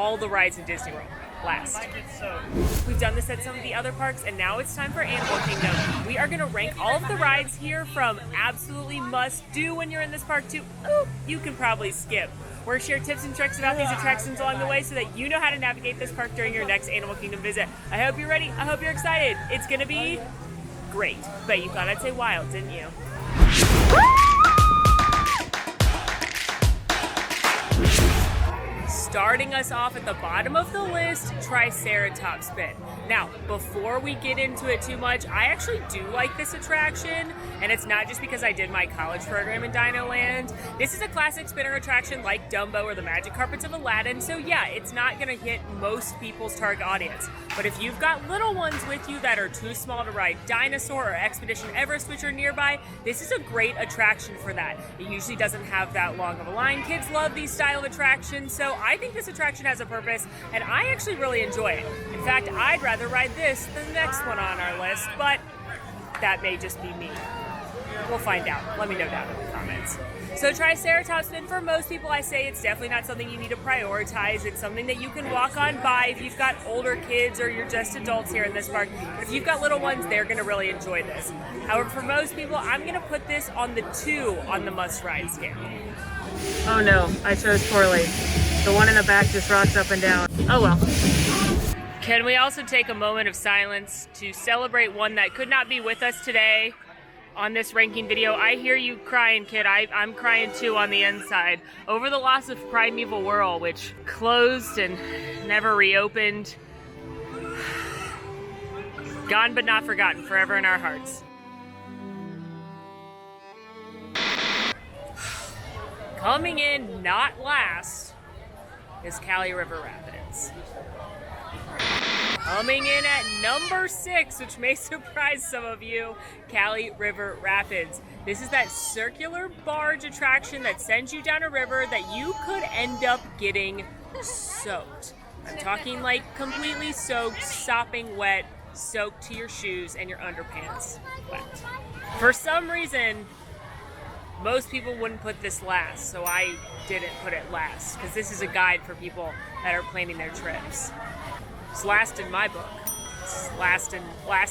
all the rides in Disney World last. We've done this at some of the other parks, and now it's time for Animal Kingdom. We are gonna rank all of the rides here from absolutely must do when you're in this park to, oh, you can probably skip. We're gonna share tips and tricks about these attractions along the way so that you know how to navigate this park during your next Animal Kingdom visit. I hope you're ready. I hope you're excited. It's gonna be great. But you thought I'd say wild, didn't you? Starting us off at the bottom of the list, TRICERATOP spin. Now, before we get into it too much, I actually do like this attraction, and it's not just because I did my college program in Dino Land. This is a classic spinner attraction like Dumbo or the Magic Carpets of Aladdin, so yeah, it's not gonna hit most people's target audience. But if you've got little ones with you that are too small to ride Dinosaur or Expedition Everest, which are nearby, this is a great attraction for that. It usually doesn't have that long of a line. Kids love these style of attractions, so I think this attraction has a purpose, and I actually really enjoy it. In fact, I'd rather ride this than the next one on our list, but that may just be me. We'll find out. Let me know down in the comments. So TRICERATOP spin, for most people, I say it's definitely not something you need to prioritize. It's something that you can walk on by if you've got older kids or you're just adults here in this park. But if you've got little ones, they're gonna really enjoy this. However, for most people, I'm gonna put this on the 2 on the must-ride scale. Oh no, I chose poorly. The one in the back just rocks up and down. Oh well. Can we also take a moment of silence to celebrate one that could not be with us today on this ranking video? I hear you crying, kid. I'm crying too on the inside over the loss of Primeval Whirl, which closed and never reopened. Gone but not forgotten, forever in our hearts. Coming in not last is Kali River Rapids. Coming in at number 6, which may surprise some of you, Kali River Rapids. This is that circular barge attraction that sends you down a river that you could end up getting soaked. I'm talking like completely soaked, sopping wet, soaked to your shoes and your underpants wet. For some reason, most people wouldn't put this last, so I didn't put it last, because this is a guide for people that are planning their trips. It's last in my book. It's last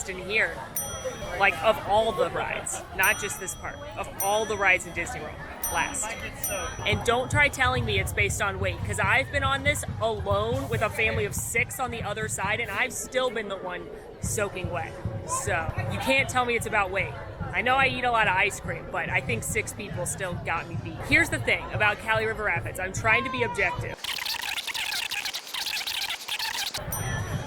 in here. Like, of all the rides, not just this park, of all the rides in Disney World, last. And don't try telling me it's based on weight, because I've been on this alone with a family of 6 on the other side, and I've still been the one soaking wet. So you can't tell me it's about weight. I know I eat a lot of ice cream, but I think 6 people still got me beat. Here's the thing about Kali River Rapids. I'm trying to be objective.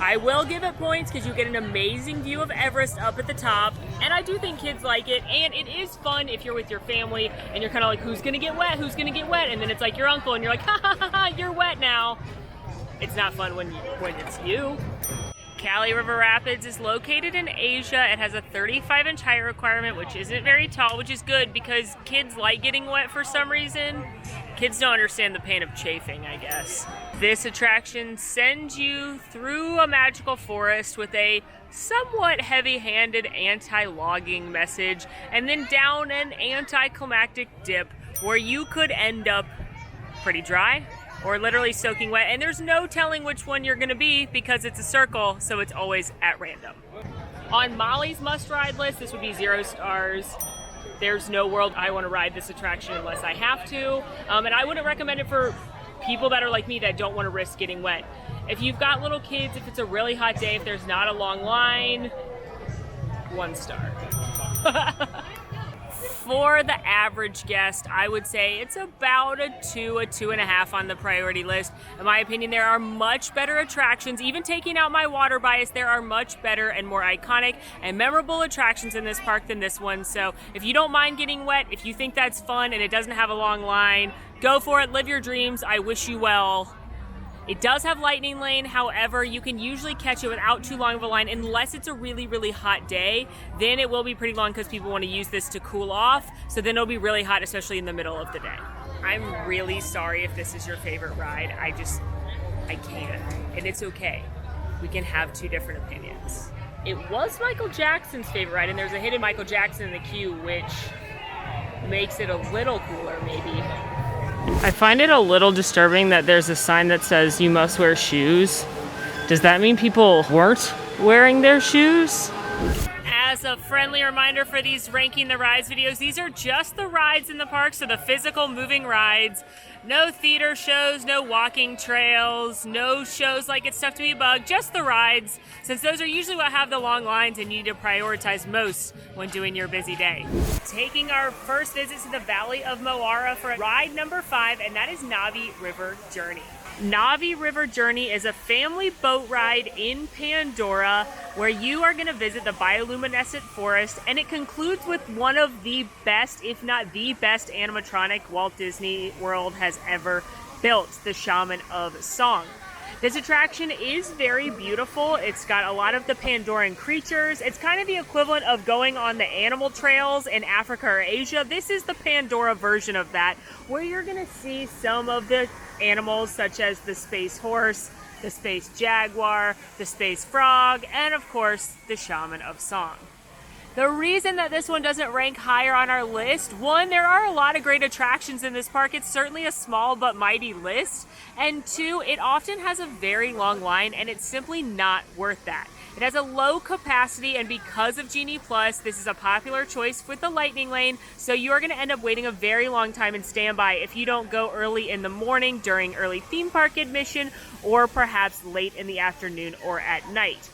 I will give it points because you get an amazing view of Everest up at the top, and I do think kids like it, and it is fun if you're with your family and you're kind of like, who's gonna get wet, who's gonna get wet, and then it's like your uncle and you're like, ha ha ha ha, you're wet now. It's not fun when it's you. Kali River Rapids is located in Asia. It has a 35-inch height requirement, which isn't very tall, which is good because kids like getting wet for some reason. Kids don't understand the pain of chafing, I guess. This attraction sends you through a magical forest with a somewhat heavy-handed anti-logging message, and then down an anticlimactic dip where you could end up pretty dry or literally soaking wet, and there's no telling which one you're gonna be because it's a circle, so it's always at random. On Molly's must-ride list, this would be 0 stars. There's no world I want to ride this attraction unless I have to, and I wouldn't recommend it for people that are like me that don't want to risk getting wet. If you've got little kids, if it's a really hot day, if there's not a long line, 1 star. For the average guest, I would say it's about a 2, a 2.5 on the priority list. In my opinion, there are much better attractions. Even taking out my water bias, there are much better and more iconic and memorable attractions in this park than this one. So if you don't mind getting wet, if you think that's fun and it doesn't have a long line, go for it, live your dreams. I wish you well. It does have lightning lane, however, you can usually catch it without too long of a line unless it's a really, really hot day. Then it will be pretty long because people want to use this to cool off, so then it'll be really hot, especially in the middle of the day. I'm really sorry if this is your favorite ride. I can't, and it's okay. We can have 2 different opinions. It was Michael Jackson's favorite ride, and there's a hidden Michael Jackson in the queue, which makes it a little cooler, maybe. I find it a little disturbing that there's a sign that says you must wear shoes. Does that mean people weren't wearing their shoes? As a friendly reminder for these ranking the rides videos, these are just the rides in the park, so the physical moving rides. No theater shows, no walking trails, no shows like It's Tough to Be a Bug, just the rides, since those are usually what have the long lines and you need to prioritize most when doing your busy day. Taking our first visit to the Valley of Moara for ride number 5, and that is NAVI River Journey. NAVI River Journey is a family boat ride in Pandora where you are going to visit the bioluminescent forest, and it concludes with one of the best, if not the best, animatronic Walt Disney World has ever built, the Shaman of Song. This attraction is very beautiful. It's got a lot of the Pandoran creatures. It's kind of the equivalent of going on the animal trails in Africa or Asia. This is the Pandora version of that, where you're going to see some of the animals such as the space horse, the space jaguar, the space frog, and of course, the Shaman of Song. The reason that this one doesn't rank higher on our list, one, there are a lot of great attractions in this park. It's certainly a small but mighty list. And two, it often has a very long line, and it's simply not worth that. It has a low capacity, and because of Genie Plus, this is a popular choice with the Lightning Lane, so you are going to end up waiting a very long time in standby if you don't go early in the morning during early theme park admission, or perhaps late in the afternoon or at night.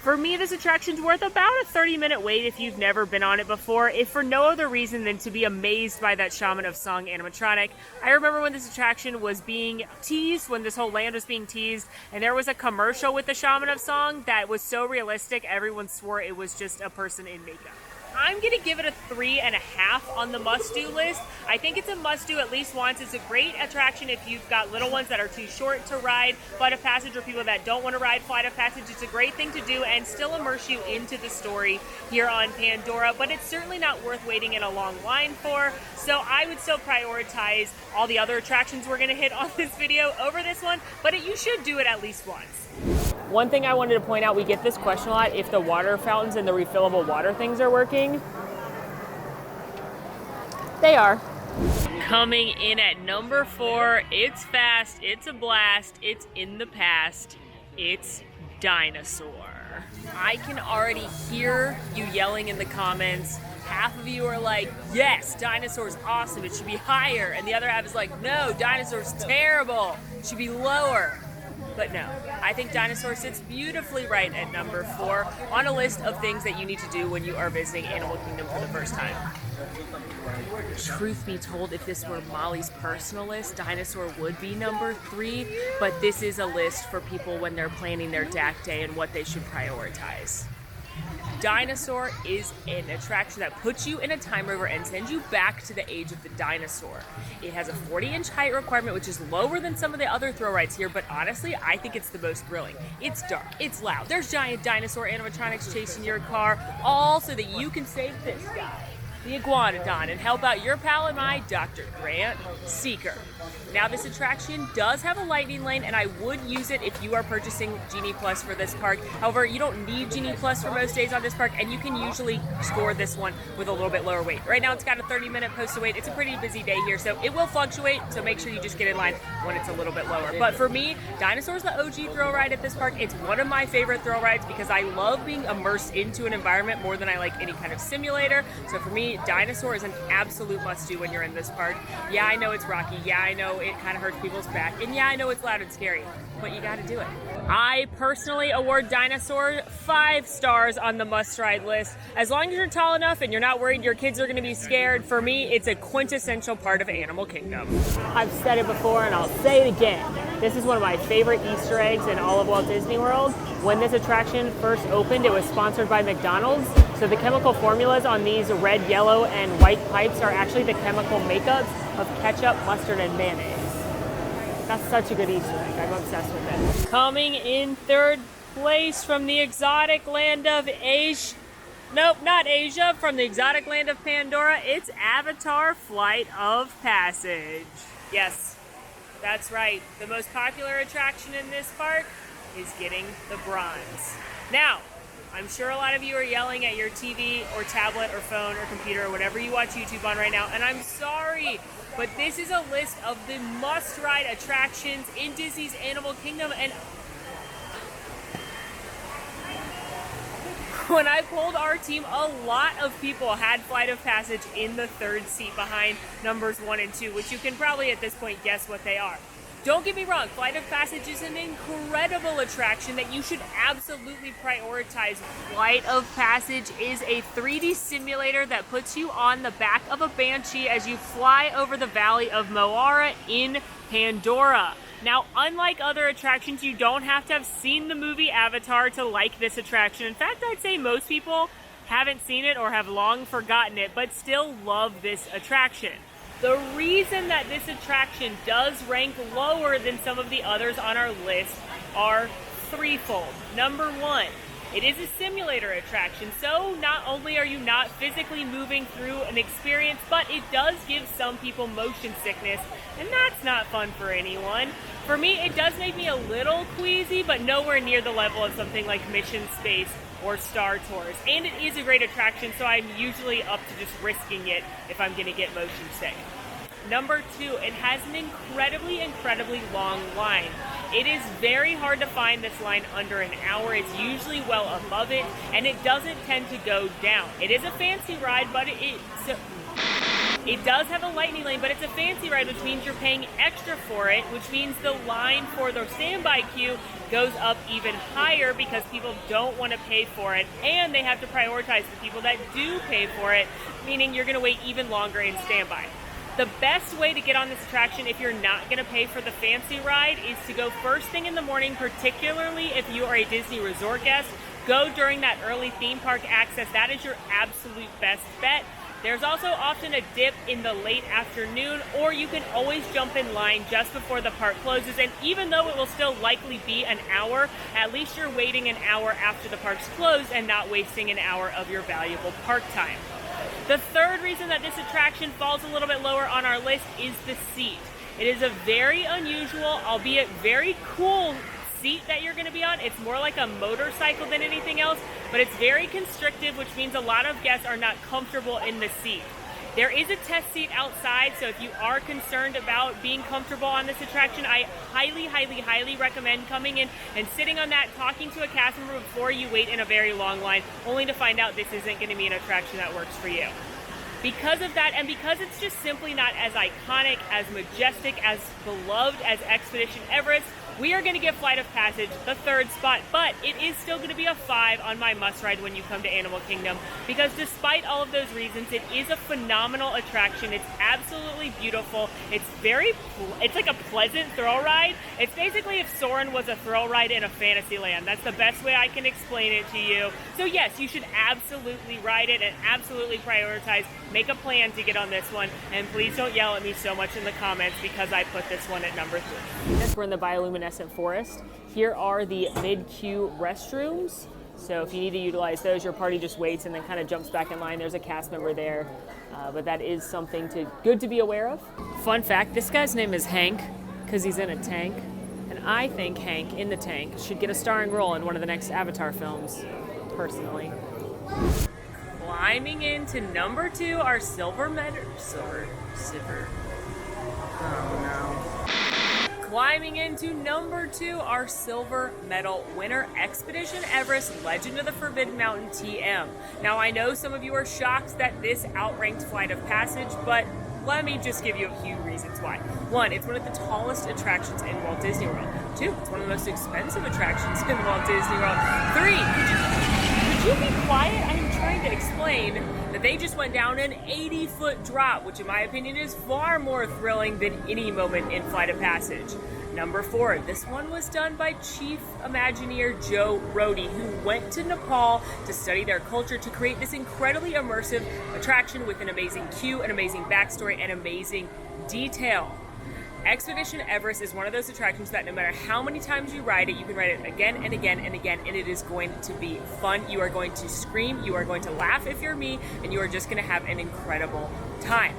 For me, this attraction's worth about a 30-minute wait if you've never been on it before, if for no other reason than to be amazed by that Shaman of Song animatronic. I remember when this attraction was being teased, when this whole land was being teased, and there was a commercial with the Shaman of Song that was so realistic, everyone swore it was just a person in makeup. I'm going to give it a 3.5 on the must-do list. I think it's a must-do at least once. It's a great attraction if you've got little ones that are too short to ride Flight of Passage, or people that don't want to ride Flight of Passage. It's a great thing to do and still immerse you into the story here on Pandora, but it's certainly not worth waiting in a long line for. So I would still prioritize all the other attractions we're going to hit on this video over this one, but you should do it at least once. One thing I wanted to point out, we get this question a lot, if the water fountains and the refillable water things are working. They are. Coming in at number 4, it's fast, it's a blast, it's in the past, it's Dinosaur. I can already hear you yelling in the comments. Half of you are like, yes, Dinosaur's awesome, it should be higher. And the other half is like, no, Dinosaur's terrible, it should be lower. But no, I think Dinosaur sits beautifully right at number 4 on a list of things that you need to do when you are visiting Animal Kingdom for the first time. Truth be told, if this were Molly's personal list, Dinosaur would be number 3, but this is a list for people when they're planning their DAC day and what they should prioritize. Dinosaur is an attraction that puts you in a time river and sends you back to the age of the dinosaur. It has a 40-inch height requirement, which is lower than some of the other thrill rides here, but honestly, I think it's the most thrilling. It's dark, it's loud, there's giant dinosaur animatronics chasing your car, all so that you can save this guy, the Iguanodon, and help out your pal and my Dr. Grant Seeker. Now, this attraction does have a lightning lane, and I would use it if you are purchasing Genie Plus for this park. However, you don't need Genie Plus for most days on this park, and you can usually score this one with a little bit lower wait. Right now, it's got a 30-minute posted wait. It's a pretty busy day here, so it will fluctuate, so make sure you just get in line when it's a little bit lower. But for me, Dinosaur's the OG thrill ride at this park. It's one of my favorite thrill rides because I love being immersed into an environment more than I like any kind of simulator. So for me, Dinosaur is an absolute must-do when you're in this park. Yeah, I know it's rocky. Yeah, I know it kind of hurts people's back. And yeah, I know it's loud and scary, but you gotta do it. I personally award Dinosaur 5 stars on the must-ride list. As long as you're tall enough and you're not worried your kids are gonna be scared, for me, it's a quintessential part of Animal Kingdom. I've said it before and I'll say it again. This is one of my favorite Easter eggs in all of Walt Disney World. When this attraction first opened, it was sponsored by McDonald's. So the chemical formulas on these red, yellow, and white pipes are actually the chemical makeups of ketchup, mustard, and mayonnaise. That's such a good Easter egg. I'm obsessed with it. Coming in 3rd place from the exotic land of Asia. Nope, not Asia. From the exotic land of Pandora, it's Avatar Flight of Passage. Yes, that's right. The most popular attraction in this park is getting the bronze. Now, I'm sure a lot of you are yelling at your TV or tablet or phone or computer or whatever you watch YouTube on right now, and I'm sorry, but this is a list of the must-ride attractions in Disney's Animal Kingdom, and when I polled our team, a lot of people had Flight of Passage in the third seat behind numbers 1 and 2, which you can probably at this point guess what they are. Don't get me wrong, Flight of Passage is an incredible attraction that you should absolutely prioritize. Flight of Passage is a 3D simulator that puts you on the back of a Banshee as you fly over the Valley of Moara in Pandora. Now, unlike other attractions, you don't have to have seen the movie Avatar to like this attraction. In fact, I'd say most people haven't seen it or have long forgotten it, but still love this attraction. The reason that this attraction does rank lower than some of the others on our list are threefold. Number one, it is a simulator attraction, so not only are you not physically moving through an experience, but it does give some people motion sickness, and that's not fun for anyone. For me, it does make me a little queasy, but nowhere near the level of something like Mission Space or Star Tours. And it is a great attraction, so I'm usually up to just risking it if I'm gonna get motion sick. Number two, it has an incredibly long line. It is very hard to find this line under an hour. It's usually well above it, and it doesn't tend to go down. It is a fancy ride, but it does have a lightning lane, but it's a fancy ride, which means you're paying extra for it, which means the line for the standby queue goes up even higher because people don't want to pay for it, and they have to prioritize the people that do pay for it, meaning you're going to wait even longer in standby. The best way to get on this attraction if you're not going to pay for the fancy ride is to go first thing in the morning, particularly if you are a Disney Resort guest. Go during that early theme park access. That is your absolute best bet. There's also often a dip in the late afternoon, or you can always jump in line just before the park closes, and even though it will still likely be an hour, at least you're waiting an hour after the park's closed and not wasting an hour of your valuable park time. The third reason that this attraction falls a little bit lower on our list is the seat. It is a very unusual, albeit very cool seat that you're going to be on. It's more like a motorcycle than anything else, but it's very constrictive, which means a lot of guests are not comfortable in the seat. There is a test seat outside, so if you are concerned about being comfortable on this attraction, I highly recommend coming in and sitting on that, talking to a cast member before you wait in a very long line, only to find out this isn't going to be an attraction that works for you. Because of that, and because it's just simply not as iconic, as majestic, as beloved as Expedition Everest, we are going to give Flight of Passage the third spot, but it is still going to be a 5 on my must-ride when you come to Animal Kingdom, because despite all of those reasons, it is a phenomenal attraction. It's absolutely beautiful. It's like a pleasant thrill ride. It's basically if Soarin' was a thrill ride in a fantasy land. That's the best way I can explain it to you. So yes, you should absolutely ride it and absolutely prioritize. Make a plan to get on this one, and please don't yell at me so much in the comments because I put this one at number 3. Next, we're in the bioluminescent forest. Here are the mid-queue restrooms. So if you need to utilize those, your party just waits and then kind of jumps back in line. There's a cast member there, but that is something good to be aware of. Fun fact, this guy's name is Hank because he's in a tank, and I think Hank in the tank should get a starring role in one of the next Avatar films, personally. Climbing into number 2, our Climbing into number 2, our silver medal winner, Expedition Everest Legend of the Forbidden Mountain TM. Now, I know some of you are shocked that this outranked Flight of Passage, but let me just give you a few reasons why. 1, it's one of the tallest attractions in Walt Disney World. 2, it's one of the most expensive attractions in Walt Disney World. 3, could you be quiet? I am trying to explain that they just went down an 80-foot drop, which in my opinion is far more thrilling than any moment in Flight of Passage. Number 4, this one was done by Chief Imagineer Joe Rohde, who went to Nepal to study their culture to create this incredibly immersive attraction with an amazing queue, an amazing backstory, and amazing detail. Expedition Everest is one of those attractions that no matter how many times you ride it, you can ride it again and again and again, and it is going to be fun. You are going to scream, you are going to laugh if you're me, and you are just going to have an incredible time.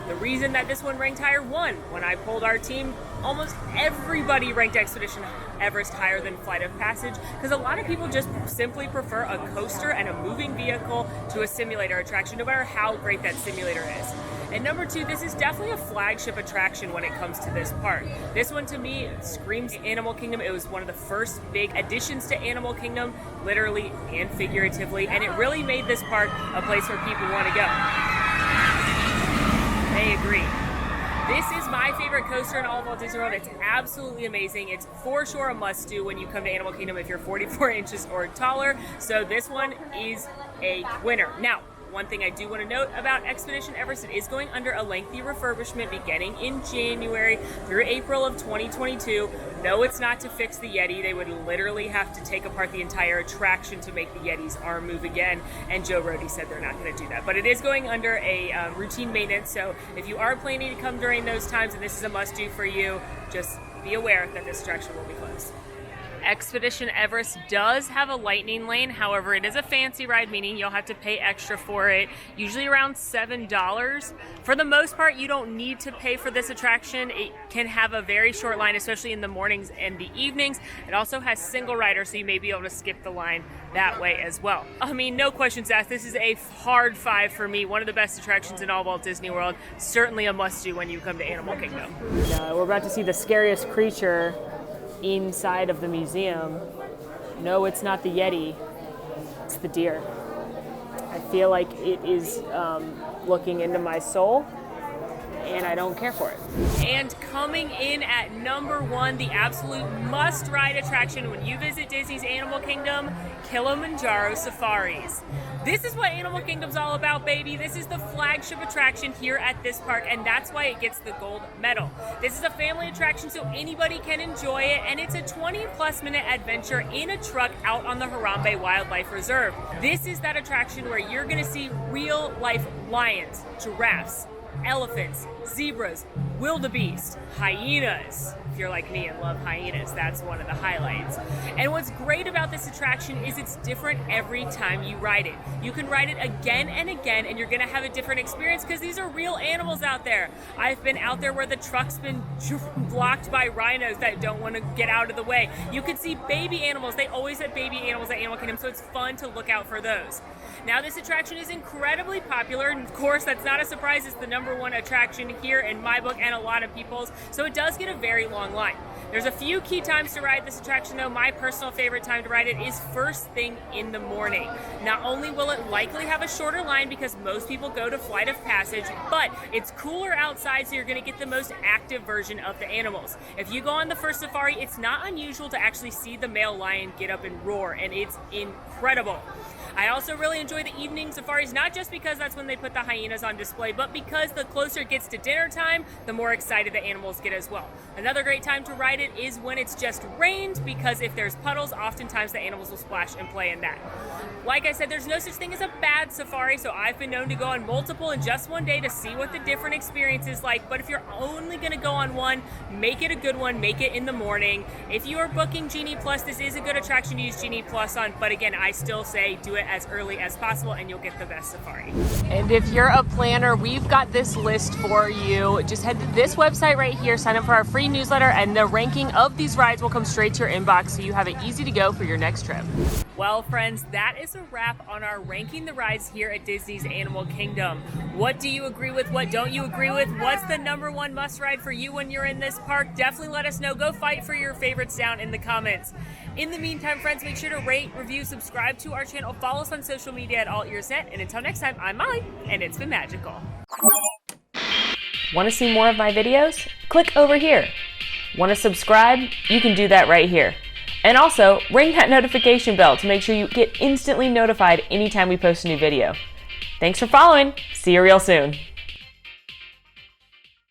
The reason that this one ranked higher, 1, when I polled our team, almost everybody ranked Expedition Everest higher than Flight of Passage because a lot of people just simply prefer a coaster and a moving vehicle to a simulator attraction, no matter how great that simulator is. And number 2, this is definitely a flagship attraction when it comes to this park. This one to me screams Animal Kingdom. It was one of the first big additions to Animal Kingdom, literally and figuratively, and it really made this park a place where people want to go. They agree. This is my favorite coaster in all of Walt Disney World. It's absolutely amazing. It's for sure a must-do when you come to Animal Kingdom if you're 44 inches or taller. So this one is a winner. Now, one thing I do want to note about Expedition Everest, it is going under a lengthy refurbishment beginning in January through April of 2022. No, it's not to fix the Yeti. They would literally have to take apart the entire attraction to make the Yeti's arm move again, and Joe Rohde said they're not going to do that. But it is going under a routine maintenance, so if you are planning to come during those times and this is a must-do for you, just be aware that this attraction will be closed. Expedition Everest does have a lightning lane. However, it is a fancy ride, meaning you'll have to pay extra for it, usually around $7. For the most part, you don't need to pay for this attraction. It can have a very short line, especially in the mornings and the evenings. It also has single rider, so you may be able to skip the line that way as well. I mean, no questions asked. This is a hard 5 for me. One of the best attractions in all Walt Disney World. Certainly a must-do when you come to Animal Kingdom. We're about to see the scariest creature inside of the museum. No, it's not the Yeti, it's the deer. I feel like it is looking into my soul, and I don't care for it. And coming in at number 1, the absolute must-ride attraction when you visit Disney's Animal Kingdom, Kilimanjaro Safaris. This is what Animal Kingdom's all about, baby. This is the flagship attraction here at this park, and that's why it gets the gold medal. This is a family attraction, so anybody can enjoy it, and it's a 20-plus minute adventure in a truck out on the Harambe Wildlife Reserve. This is that attraction where you're gonna see real-life lions, giraffes, elephants, zebras, wildebeest, hyenas. If you're like me and love hyenas, that's one of the highlights. And what's great about this attraction is it's different every time you ride it. You can ride it again and again, and you're gonna have a different experience because these are real animals out there. I've been out there where the truck's been blocked by rhinos that don't want to get out of the way. You can see baby animals. They always have baby animals at Animal Kingdom, so it's fun to look out for those. Now, this attraction is incredibly popular, and of course, that's not a surprise. It's the #1 attraction here in my book and a lot of people's, so it does get a very long line. There's a few key times to ride this attraction, though. My personal favorite time to ride it is first thing in the morning. Not only will it likely have a shorter line because most people go to Flight of Passage, but it's cooler outside, so you're going to get the most active version of the animals. If you go on the first safari, it's not unusual to actually see the male lion get up and roar, and it's incredible. I also really enjoy the evening safaris, not just because that's when they put the hyenas on display, but because the closer it gets to dinner time, the more excited the animals get as well. Another great time to ride it is when it's just rained, because if there's puddles, oftentimes the animals will splash and play in that. Like I said, there's no such thing as a bad safari, so I've been known to go on multiple in just one day to see what the different experience is like, but if you're only going to go on one, make it a good one, make it in the morning. If you are booking Genie Plus, this is a good attraction to use Genie Plus on, but again, I still say do it as early as possible and you'll get the best safari. And if you're a planner, we've got this list for you. Just head to this website right here, sign up for our free newsletter, and the ranking of these rides will come straight to your inbox so you have it easy to go for your next trip. Well, friends, that is a wrap on our Ranking the Rides here at Disney's Animal Kingdom. What do you agree with? What don't you agree with? What's the #1 must ride for you when you're in this park? Definitely let us know. Go fight for your favorites down in the comments. In the meantime, friends, make sure to rate, review, subscribe to our channel, follow us on social media at AllEars.net, and until next time, I'm Molly, and it's been magical. Want to see more of my videos? Click over here. Want to subscribe? You can do that right here. And also, ring that notification bell to make sure you get instantly notified anytime we post a new video. Thanks for following. See you real soon.